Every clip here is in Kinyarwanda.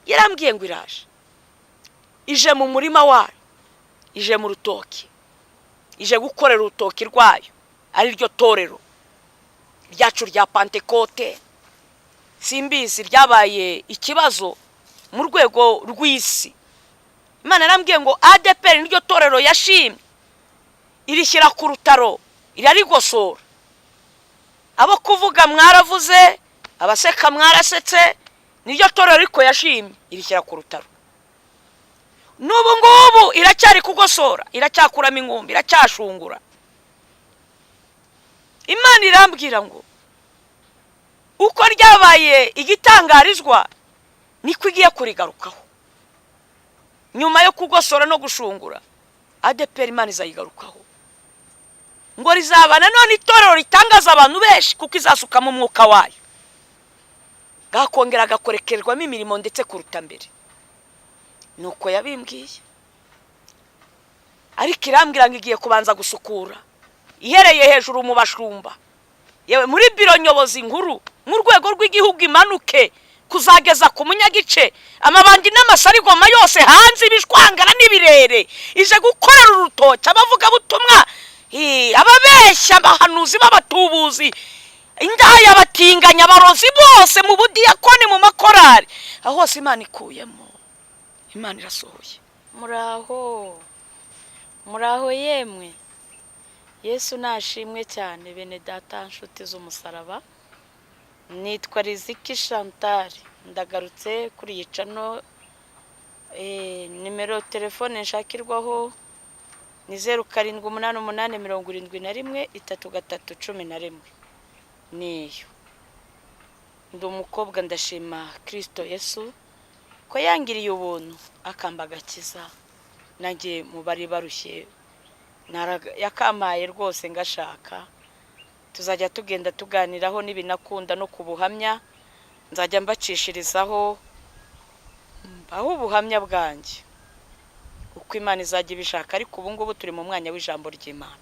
yarambwiye ngo iraje, ije mu murima wayo, ije mu rutoki, ije gukorera urutoki rwayo, ari ryo torero ryacu rya Pentekote. Simbizi ryabaye ikibazo mu rwego rw'isi. Imana yarambwiye ngo ADPR niryo torero yashimye, irishyira ku rutaro, irarigosora. Abo kuvuga mwaravuze, abaseka mwarasetse, niryo torero ariko yashimye, irishyira ku rutaro. N'ubu ngubu iracyari kugosora, iracyakuramo ingumbi, iracyashungura. Imana irambwira ngo uko ryabaye igitangarizwa niko igiye kurigarukaho. Nyuma yo kugosora no gushungura, ADPR Imana izayigarukaho, ngo rizabana none itorero ritangaza abantu benshi, kuko izasukamo umwuka wayo, gakongera gakorekerwamo imirimo ndetse kuruta mbere. Nuko yabimbwiye. Ariko irambwira ngo igiye kubanza gusukura, ihereye hejuru mu bashumba, yewe muri biro nyobozi nkuru mu rwego rw'igihugu imanuke kuzageza ku munyagice, amabandi n'amasarigoma yose hanze, ibishwangara n'ibirere, ije gukorera urutoki, abavuga butumwa, ababeshya, abahanuzi b'abatubuzi, indaya, abatinganya, abarozi bose, mu budiyakoni, mu makorari, aho hose Imana ikuyemo, Imana irasohoye. Muraho yemwe, Yesu nashimwe cyane. Bene data, nshuti z'umusaraba, nitwa Riziki Chantal, ndagarutse kuri iyi channel. Nimero telefone nshakirwaho ni 0788713311. niyo. Ndi umukobwa, ndashima Kristo Yesu ko yangiriye ubuntu akambagakiza, nanjye mu bari barushye yakamaye rwose ngashaka. Tuzajya tugenda tuganiraho n'ibinakunda no kubuhamya, nzajya mbacishirizaho aho ubuhamya bwanjye uko Imana izajya ibishaka. Ariko ubu ngubu turi mu mwanya w'ijambo ry'Imana.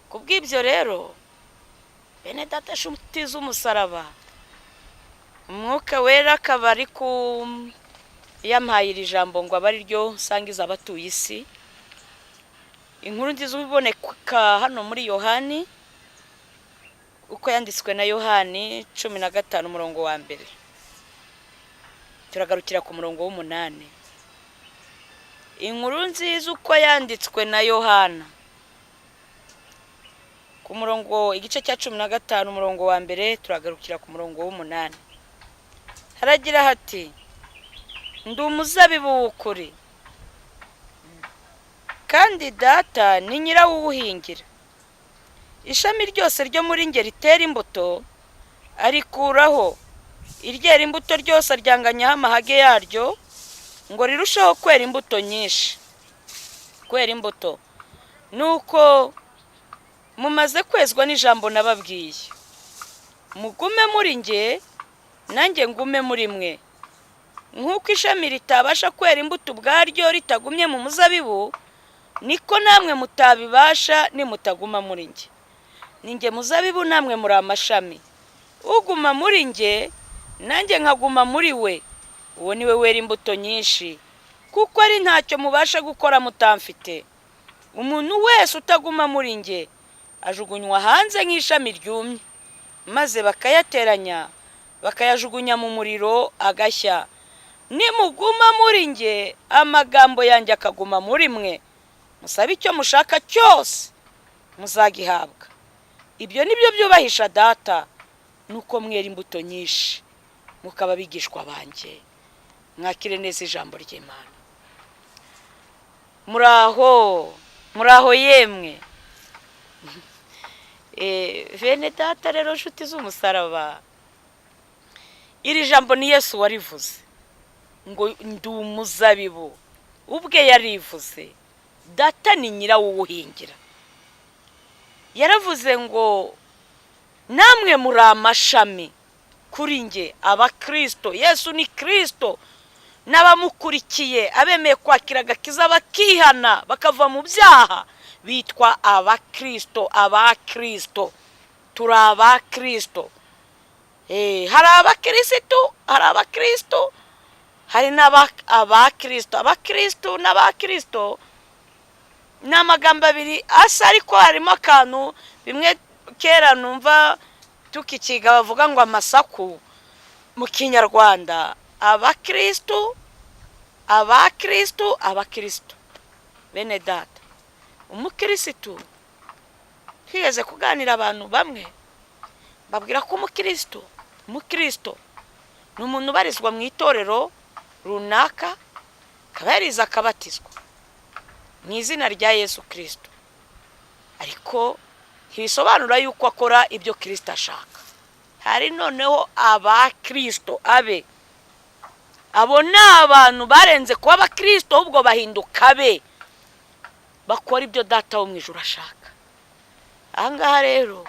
Kubw'ibyo rero, bene data, nshuti z'umusaraba, umwuka wera akaba ari yampaye iri jambo ngo abe ari ryo nsangiza abatuye isi. Inkuru nziza iboneka hano muri Yohani, uko yanditswe na Yohani 15 umurongo wa mbere. Turagarukira ku murongo w'8. Inkuru nziza uko yanditswe na Yohana, ku murongo igice cya 15 umurongo wa mbere, turagarukira ku murongo w'8. Haragira hati: ndi umuzabibu w'ukuri, kandi data ni nyirawuhingira. Ishami ryose ryo muri nge ritera imbuto arikuraho, iryera imbuto ryose aryanganyaho amahage yaryo, ngo rirusheho kwera imbuto nyinshi. Kwera imbuto nuko mumaze kwezwa n'ijambo nababwiye. Mugume muri nge, nanjye ngume muri mwe. Nk'uko ishami ritabasha kwera imbuto ubwaryo ritagumye mu muzabibu, niko namwe mutabibasha nimutaguma muri nge. Ninjye muzabibu, namwe muri amashami. Uguma muri nge, nanjye nkaguma muri we, uwo niwe wera imbuto nyinshi, kuko ari ntacyo mubasha gukora mutamfite. Umuntu wese utaguma muri nge ajugunywa hanze nk'ishami ryumye, maze bakayateranya bakayajugunya mu muriro agashya. Nimuguma muri nge, amagambo yanjye akaguma muri mwe, musabe icyo mushaka cyose muzagihabwa. Ibyo nibyo byubahisha data, nuko mwera imbuto nyinshi, mukaba bigishwa banjye. Mwakire neza ijambo ry'Imana. Muraho yemwe. Bene data rero, nshuti z'umusaraba, iri jambo ni Yesu warivuze, ngo ndi umuzabibu. Ubwe yarivuze, data ni nyirawuhingira. Yaravuze ngo namwe muri amashami kuri nge, abakristo. Yesu ni Kristo, n'abamukurikiye abemeye kwakira agakiza bakihana bakava mu byaha bitwa abakristo. Abakristo, turi abakristo. Hari abakristo, hari abakristo hari n'abakristo. Abakristo n'abakristo ni amagambo abiri asa, ariko harimo akantu bimwe kera numva tukikiga bavuga ngo amasaku mu kinyarwanda. Abakristo bene data, umukristo twigeze kuganira abantu bamwe babwira ko umukristo ni umuntu ubarizwa mu itorero runaka, akaba yarize akabatizwa mu izina rya Yesu Kristo, ariko ntibisobanura yuko akora ibyo Kristo ashaka. Hari noneho abakristo abo ni abantu barenze kuba abakristo, ahubwo bahinduka bakora ibyo Data wo mu ijuru ashaka. Ahangaha rero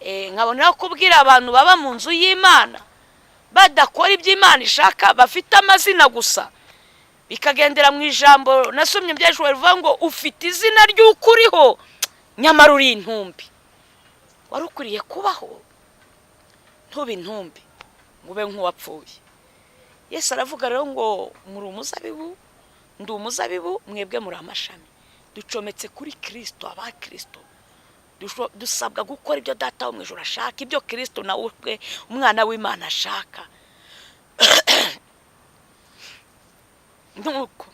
nkabonera kubwira abantu baba mu nzu y'Imana badakora ibyo Imana ishaka, bafite amazina gusa, bikagendera mu ijambo nasomye byashobora rivuga ngo ufite izina ry'uko uriho nyamara uri intumbi. Wari ukuriye kubaho ntube intumbi ngo ube nk'uwapfuye. Yesu aravuga rero ngo muri umuzabibu, ndi umuzabibu, mwebwe muri amashami. Ducometse kuri Kristo. Abakristo dusabwa gukora ibyo Data wo mu ijuru ashaka, ibyo Kristo nawe ubwe umwana w'Imana ashaka. Nuko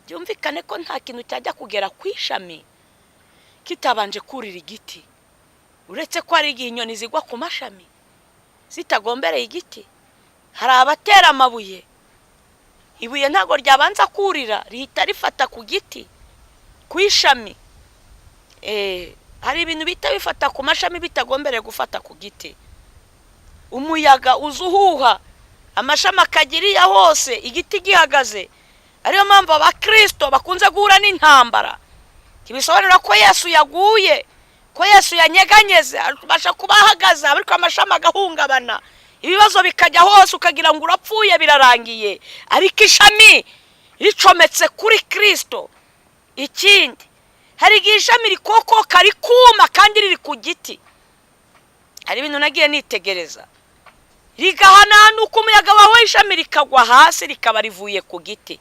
byumvikane ko nta kintu cyajya kugera ku ishami kitabanje kurira igiti, uretse ko ari igihe inyoni zigwa ku mashami zitagombereye igiti. Hari abatera amabuye, ibuye ntago ryabanza kurira, rihita rifata ku giti, ku ishami. Hari ibintu bita bifata ku mashami bitagombereye gufata ku giti. Umuyaga uzuhuha, amashami akagiriya hose, igiti gihagaze. Ariyo mpamvu abakristo bakunze guhura n'intambara. Kibisobanura ko Yesu yaguye, ko Yesu yanyeganyeze, abasha kubahagaze, ariko amashami agahungabana, ibibazo bikajya hose, ukagira ngo urapfuye birarangiye, ariko ishami ricometse kuri Kristo. Ikindi, hari igihe ishami rikokoka rikuma kandi riri ku giti. Hari ibintu nagiye nitegereza, rigahananuka umuyaga wawe, ishami rikagwa hasi rikaba rivuye ku giti.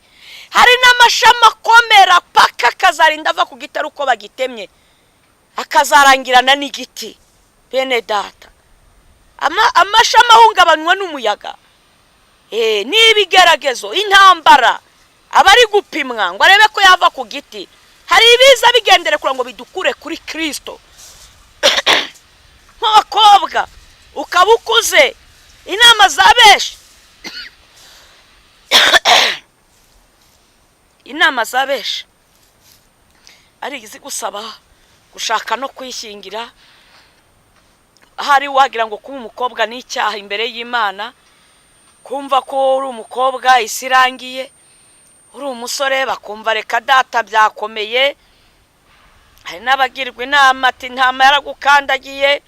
Hari n'amashami akomera paka akazarinda ava ku giti uko bagitemye, akazarangirana n'igiti. Bene data, amashami ahungabanywa n'umuyaga, n'ibigeragezo, intambara, abari gupimwa ngo arebe ko yava ku giti. Hari ibiza bigendere kugira ngo bidukure kuri Kristo. Nk'abakobwa ukaba ukuze, inama za benshi inama za benshi ari izigusaba gushaka no kwishingira. Hari wagira ngo kuba umukobwa ni icyaha imbere y'Imana, kumva ko uri umukobwa isirangiye, uri umusore bakumva reka data byakomeye. Hari n'abagirwa inama ati ntama yaragukandagiye,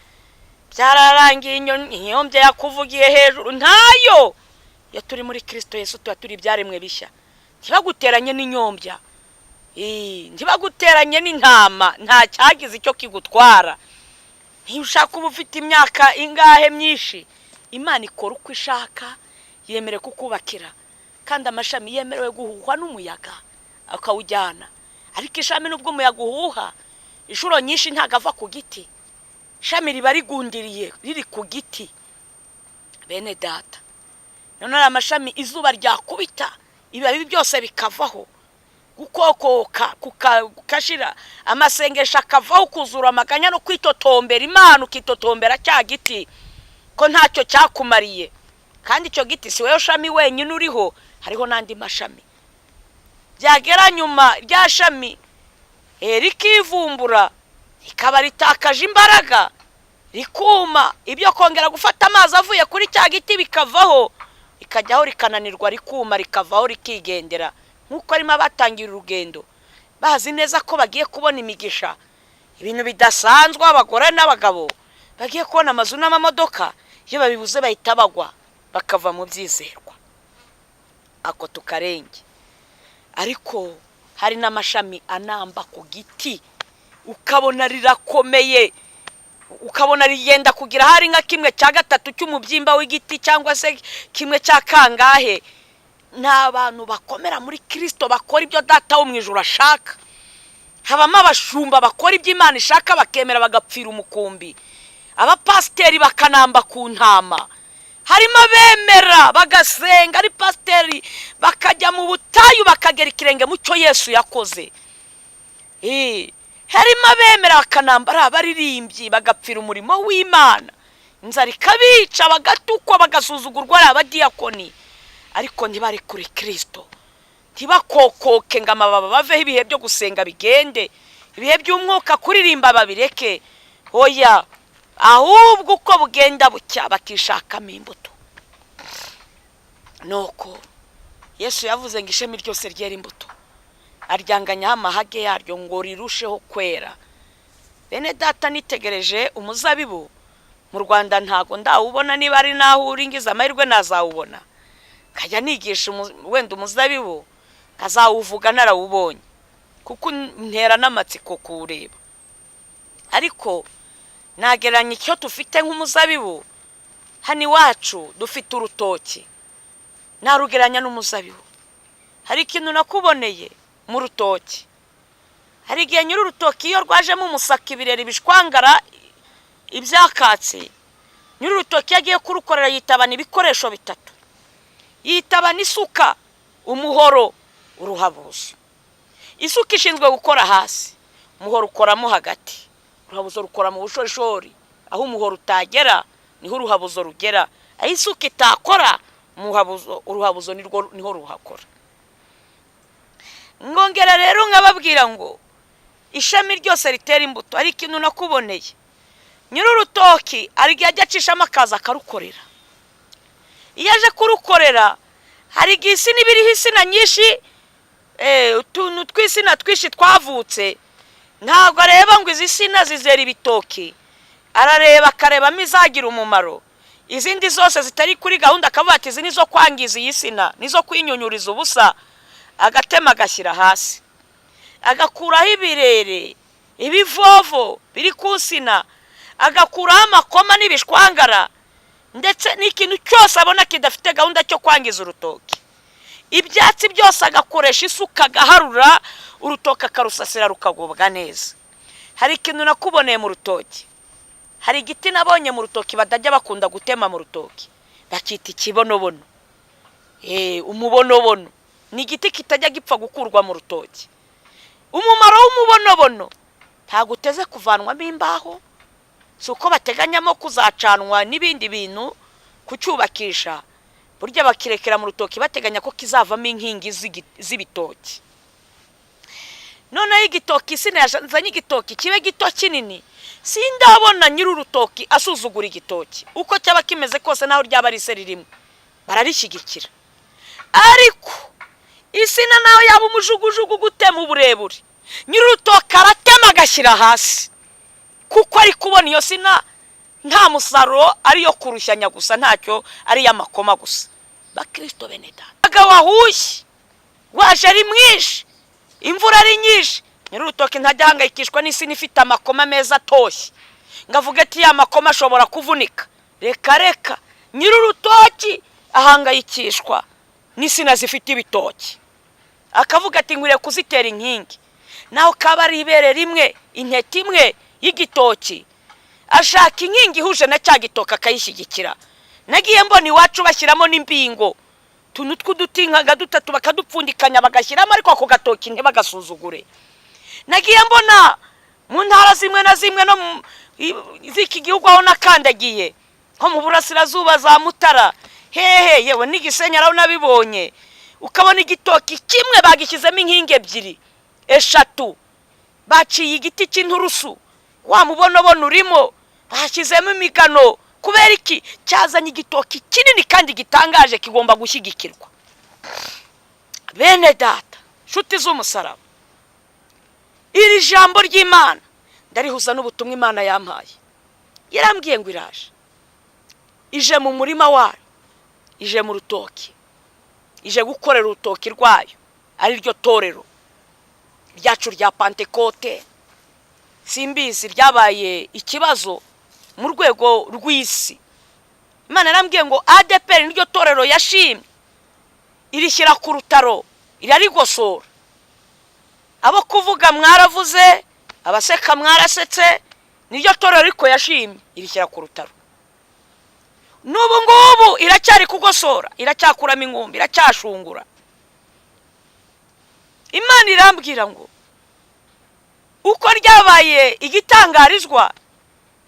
byararangiye, inyombye yakuvugiye hejuru. Ntayo, iyo turi muri Kristo Yesu tuba turi ibyaremwe bishya. Ntibaguteranye n'inyombya, ntibaguteranye n'intama, nta cyagize icyo kigutwara. Ntiushaka uba ufite imyaka ingahe myinshi, Imana ikora uko ishaka, yemere kukubakira, kandi amashami yemerewe guhuhwa n'umuyaga akawujyana. Ariko ishami nubwo umuyaga uhuha inshuro nyinshi ntago ava ku giti, ishami riba rigundiriye riri ku giti. Bene data, none amashami izuba ryakubita ibibabi byose bikavaho, gukokoka kukashira, amasengesho akavaho, kuzura amaganya no kwitotombera Imana, ukitotombera cya giti ko ntacyo cyakumariye. Kandi icyo giti si wewe shami wenyine uriho, hariho nandi mashami. Byagera nyuma rya shami rikivumbura, rikaba ritakaje imbaraga, rikuma, ibyo kongera gufata amazi avuye kuri cya giti bikavaho, ikajyaho rikananirwa, rikuma, rikavaho, rikigendera. Nkuko arimo batangira urugendo bazi neza ko bagiye kubona imigisha, ibintu bidasanzwe, abagore n'abagabo bagiye kubona amazu n'amamodoka, iyo babibuze bahita bagwa bakava mu byizerwa. Ako tukarenge. Ariko hari n'amashami anamba ku giti, ukabona rirakomeye, ukabona rigenda kugira hari nka kimwe cya gatatu cy'umubyimba w'igiti cyangwa se kimwe cya kangahe. Ni abantu bakomera muri Kristo bakora ibyo data wo mu ijuru ashaka. Habamo abashumba bakora ibyo Imana ishaka bakemera bagapfira umukumbi. Abapasiteri bakanamba ku ntama. Harimo abemera bagasenga ari pasiteri bakajya mu butayu bakagera ikirenge mu cyo Yesu yakoze. Harimo abemera bakanambara abaririmbyi bagapfira umurimo w'Imana. Inzara ikabica bagatukwa bagasuzugurwa ari abadiyakoni. Ariko ntibari kuri Kristo. Ntibakokoke ngo amababa baveho ibihe byo gusenga bigende. Ibihe by'umwuka kuririmba babireke. Oya, ahubwo uko bugenda bucya bakishakamo imbuto. Nuko Yesu yavuze ngo ishami ryose ryera imbuto, aryanganyaho amahage yaryo ngo rirusheho kwera. Bene data, nitegereje umuzabibu mu Rwanda ntago ndawubona, niba ari naho uringiza amahirwe nazawubona. Kajya nigisha wenda umuzabibu nkazawuvuga narawubonye, kuko ntera n'amatsiko kuwureba. Ariko nageranya icyo tufite nk'umuzabibu. Hano iwacu dufite urutoki, narugeranya n'umuzabibu. Hari ikintu nakuboneye mu rutoki. Hari igihe nyiri urutoki iyo rwajemo umusaka ibirere bishwangara ibyakatse, nyiri urutoki yagiye kurukorera yitabana ibikoresho bitatu. Yitabana isuka, umuhoro, uruhabuzo. Isuka ishinzwe gukora hasi, umuhoro ukoramo hagati, uruhabuzo rukora mu bushorishori. Aho umuhoro utagera niho uruhabuzo rugera. Aho isuka itakora uruhabuzo niho ruhakora. Ngongera rero nkababwira ngo ishami ryose ritera imbuto. Ari ikintu nakuboneye. Nyiri urutoki ari igihe ajya acishamo akaza akarukorera. Iyo aje kurukorera hari igihe isina ibiriho isina nyinshi, utuntu tw'isina twishi twavutse. Ntabwo areba ngo izi sina zizera ibitoki, arareba akarebamo izagira umumaro. Izindi zose zitari kuri gahunda akavuga ati izi nizo kwangiza iyi sina, nizo kwinyunyuriza ubusa. Agatema agashyira hasi, agakuraho ibirere, ibivovo biri ku sina, agakuraho amakoma n'ibishwangara, ndetse n'ikintu cyose abona kidafite gahunda cyo kwangiza urutoki. Ibyatsi byose agakoresha isuka agaharura, urutoki akarusasira rukagubwa neza. Hari ikintu nakuboneye mu rutoki. Hari igiti nabonye mu rutoki badajya bakunda gutema mu rutoki, bakita ikibonobono. Umubonobono ni igiti kitajya gipfa gukurwa mu rutoki. Umumaro w'umubonobono ntago uteze kuvanwamo imbaho, si uko bateganyamo kuzacanwa n'ibindi bintu kucyubakisha. Burya bakirekera mu rutoki bateganya ko kizavamo inkingi z'ibitoki. Noneho igitoki isina yazanye igitoki kibe gito kinini, sindabona nyiri urutoki asuzugura igitoki. Uko cyaba kimeze kose naho ryaba ari se ririmo bararishyigikira. Ariko isina naho yaba umujugujugu gutema uburebure, nyiri urutoki aratema agashyira hasi, kuko ari kubona iyo sina nta musaruro ariyo kurushyanya gusa, ntacyo ari y'amakoma gusa. Bakristo bene data, agawahushye waje ari mwinshi, imvura ari nyinshi, nyiri urutoki ntajya ahangayikishwa n'isina ifite amakoma meza atoshye ngavuga ati ya makoma ashobora kuvunika. Reka nyiri urutoki ahangayikishwa n'isina zifite ibitoki, akavuga ati ngwire kuzitera inkingi. Naho kaba ari ibere rimwe, intete imwe y'igitoki, ashaka inkingi ihuje na cya gitoka akayishyigikira. Nagiye mbona iwacu bashyiramo n'imbingo, tuntu tw'udutinkaga dutatu bakadupfundikanya bagashyiramo, ariko ako gatoki ntibagasuzugure. Nagiye mbona mu ntara zimwe na zimwe no z'iki gihugu aho nakandagiye, nko mu burasirazuba za Mutara, yewe n'Igisenyi araho nabibonye, ukabona igitoki kimwe bagishyizemo inkingi ebyiri eshatu, baciye igiti cy'inturusu, wa mubonobono urimo bashyizemo imigano. Kubera iki? Cyazanye igitoki kinini kandi gitangaje kigomba gushyigikirwa. Bene data, nshuti z'umusaraba, iri jambo ry'Imana ndarihuza n'ubutumwa Imana yampaye. Yarambwiye ngo iraje, ije mu murima wayo, ije mu rutoki, ije gukorera urutoki rwayo, ari ryo torero ryacu rya Pentekote. Simbizi ryabaye ikibazo mu rwego rw'isi. Imana yarambwiye ngo ADEPR niryo torero yashimye irishyira ku rutaro irarigosora. Abo kuvuga mwaravuze, abaseka mwarasetse, niryo torero ariko yashimye irishyira ku rutaro. N'ubu ngubu iracyari kugosora, iracyakuramo ingumbi, iracyashungura. Imana irambwira ngo uko ryabaye igitangarizwa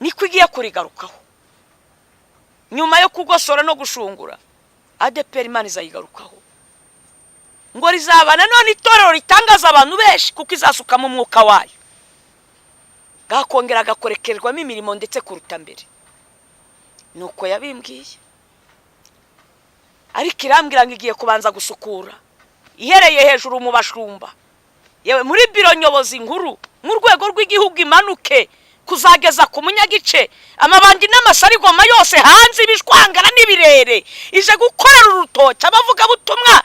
niko igiye kurigarukaho. Nyuma yo kugosora no gushungura, ADEPR Imana izayigarukaho ngo rizabana none itorero ritangaza abantu benshi kuko izasukamo umwuka wayo, gakongera gakorekerwamo imirimo ndetse kuruta mbere. Nuko yabimbwiye. Ariko irambwira ngo igiye kubanza gusukura ihereye hejuru mu bashumba, yewe muri biro nyobozi nkuru mu rwego rw'igihugu imanuke kuzageza ku munyagice, amabandi n'amasarigoma yose hanze ibishwangara n'ibirere, ije gukorera urutoki abavuga butumwa,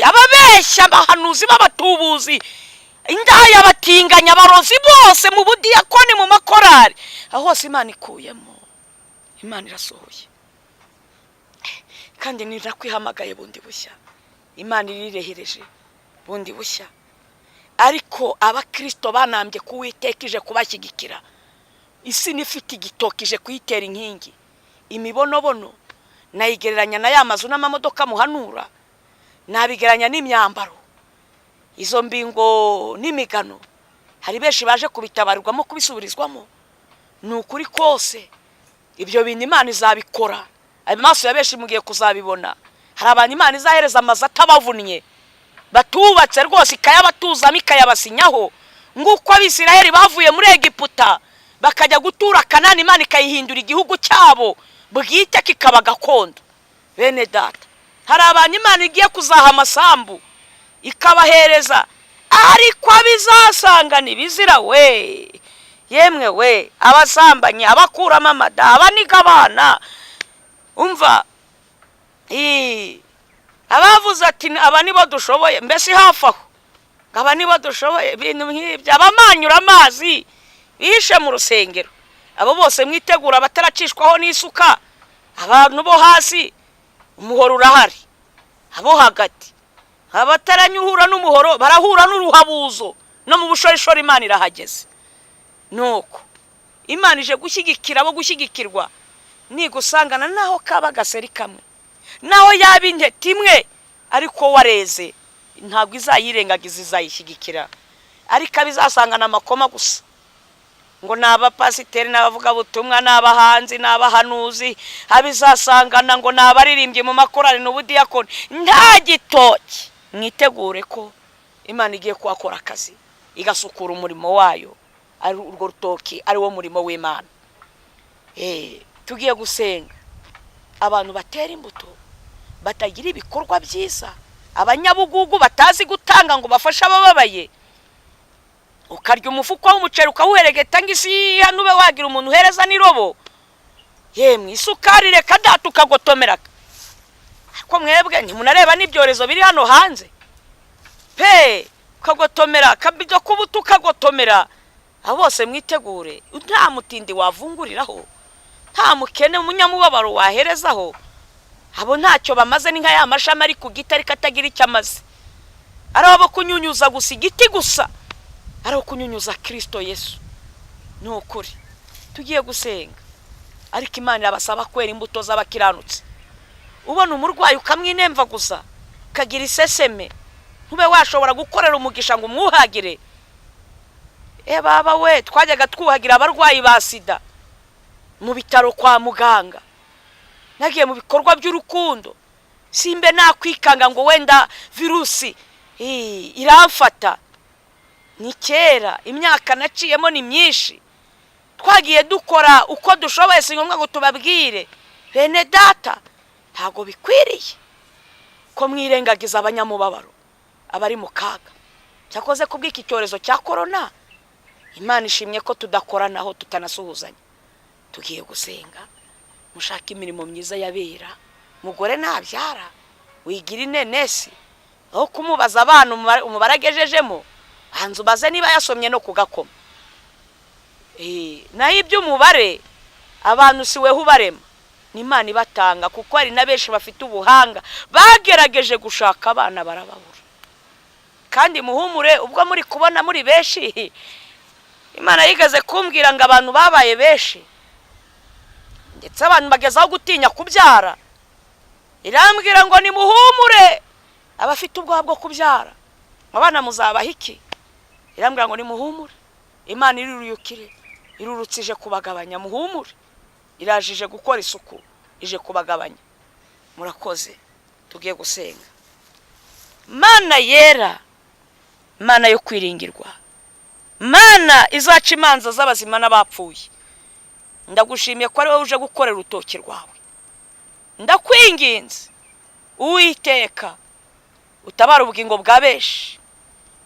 ababeshya abahanuzi b'abatubuzi, indaya abatinganya abarozi bose mu budiyakoni mu makorari, aho hose Imana ikuyemo. Imana irasohoye kandi nirakw'ihamagaye bundi bushya. Imana irirehereje bundi bushya. Ariko abakristo banambye kuwitekije kubashyigikira. Isi nifite igitokije kuyitera inkingi. Imibonobono nayigereranya na ya mazu n'amamodoka muhanura, nabigeranya n'imyambaro, izo mbingo n'imigano. Hari benshi baje kubitabarirwamo kubisubirizwamo. Ni ukuri kose ibyo bintu Imana izabikora. Amaso ya benshi mugiye kuzabibona. Hari abantu Imana izahereza amazu atabavunnye, batubatse rwose ikayabatuzamo ikayabasinyaho, nguko Abisirayeli bavuye muri Egiputa bakajya gutura Kanani, Imana ikayihindura igihugu cyabo bwite kikaba gakondo. Bene data, hari abantu Imana igiye kuzaha amasambu ikabahereza, ariko abizasanga nibizira we. Yemwe we, abasambanye, abakuramo amada, abaniga abana, umva abavuze ati aba nibo dushoboye, mbese hafi aho aba nibo dushoboye, ibintu nk'ibyo, abamanyura amazi bishe mu rusengero, abo bose mwitegura bataracishwaho n'isuka. Abantu bo hasi umuhoro urahari, abo hagati abataranyuhura n'umuhoro barahura n'uruhabuzo, no mu bushorishori Imana irahageze. Nuko Imana ije gushyigikira abo gushyigikirwa, nigusangana naho kaba gaseri kamwe, naho yaba intete imwe, ariko wareze ntabwo izayirengagiza, izayishyigikira. Ariko abizasangana amakoma gusa, ngo n'abapasiteri n'abavuga butumwa n'abahanzi n'abahanuzi, abizasangana ngo n'abaririmbye mu makorari n'ubudiyakoni, nta gitoki. Mwitegure ko Imana igiye kuhakora akazi, igasukura umurimo wayo, ari urwo rutoki ari wo murimo w'Imana. Tugiye gusenga abantu batera imbuto, batagira ibikorwa byiza, abanyabugugu batazi gutanga ngo bafashe abababaye. Ukarya umufuko w'umuceri ukawuheregeta ngisi hano ube wagira umuntu uhereza n'irobo. Yemwe isukari reka data ukagotomera. Ariko mwebwe ntimunareba n'ibyorezo biri hano hanze. Pe ukagotomera, kabido kubuta ukagotomera. Abo bose mwitegure, nta mutindi wavunguriraho, nta mukene umunyamubabaro waherezaho. Abo ntacyo bamaze, ni nka ya mashami ari ku giti ariko atagira icyo amaze. Ari abo kunyunyuza gusa igiti gusa, ari abo kunyunyuza Kristo Yesu. Ni ukuri tugiye gusenga, ariko Imana irabasaba kwera imbuto z'abakiranutsi. Ubona umurwayi ukamwinemva gusa, kagira iseseme, ntube washobora gukorera umugisha ngo umwuhagire. Baba we, twajyaga twuhagira abarwayi ba sida mu bitaro kwa muganga. Nagiye mu bikorwa by'urukundo, simbe nakwikanga ngo wenda virusi iramfata. Ni kera, imyaka naciyemo ni myinshi. Twagiye dukora uko dushoboye, si ngombwa ngo tubabwire. Bene data, ntago bikwiriye ko mwirengagiza abanyamubabaro, abari mu kaga. Cyakoze kubw'iki cyorezo cya corona, Imana ishimye ko tudakoranaho tutanasuhuzanya. Tugiye gusenga, mushaka imirimo myiza yabera. Mugore nabyara, wigira inenesi, aho kumubaza abantu umubaragejejemo, hanze ubaze niba yasomye no kugakoma. Naho iby'umubare abantu si weho ubarema, ni Imana ibatanga, kuko hari na benshi bafite ubuhanga bagerageje gushaka abana barababura. Kandi muhumure, ubwo muri kubona muri benshi, Imana yigeze kumbwira ngo abantu babaye benshi ndetse abantu bagezaho gutinya kubyara, irambwira ngo nimuhumure abafite ubwoba bwo kubyara, abana muzabaha iki? Irambwira ngo nimuhumure, Imana iruruyukire, irurutsije kubagabanya, muhumure, irajije gukora isuku, ije kubagabanya. Murakoze, tugiye gusenga. Mana yera, Mana yo kwiringirwa, Mana izaca imanza z'abazima n'abapfuye, ndagushimiye ko ari wowe uje gukorera urutoki rwawe. Ndakwinginze Uwiteka utabara ubugingo bwa benshi,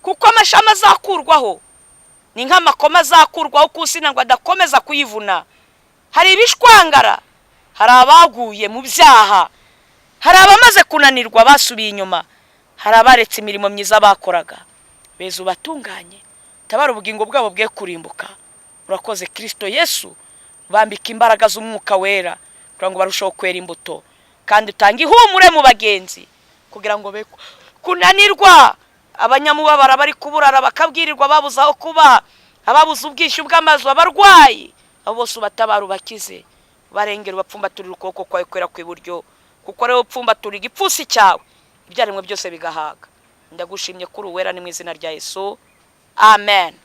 kuko amashami azakurwaho ni nk'amakoma azakurwaho kusina ngo adakomeza kuyivuna. Hari ibishwangara, hari abaguye mu byaha, hari abamaze kunanirwa basubiye inyuma, hari abaretse imirimo myiza bakoraga. Beza ubatunganye, tabara ubugingo bwabo bwe kurimbuka. Urakoze Kristo Yesu, bambika imbaraga z'umwuka wera kugira ngo barusheho kwera imbuto, kandi utange ihumure mu bagenzi kugira ngo be kunanirwa. Abanyamubabara bari kuburara bakabwirirwa babuze aho kuba, ababuze ubwishyu bw'amazu, abarwayi, abo bose ubatabara ubakize, barengera ubapfumbaturira ukuboko kwawe kwera kw'iburyo, kuko rero upfumbaturira igipfusi cyawe ibyaremwe byose bigahaga. Ndagushimye kuri uwera, ni mu izina rya Yesu, amen.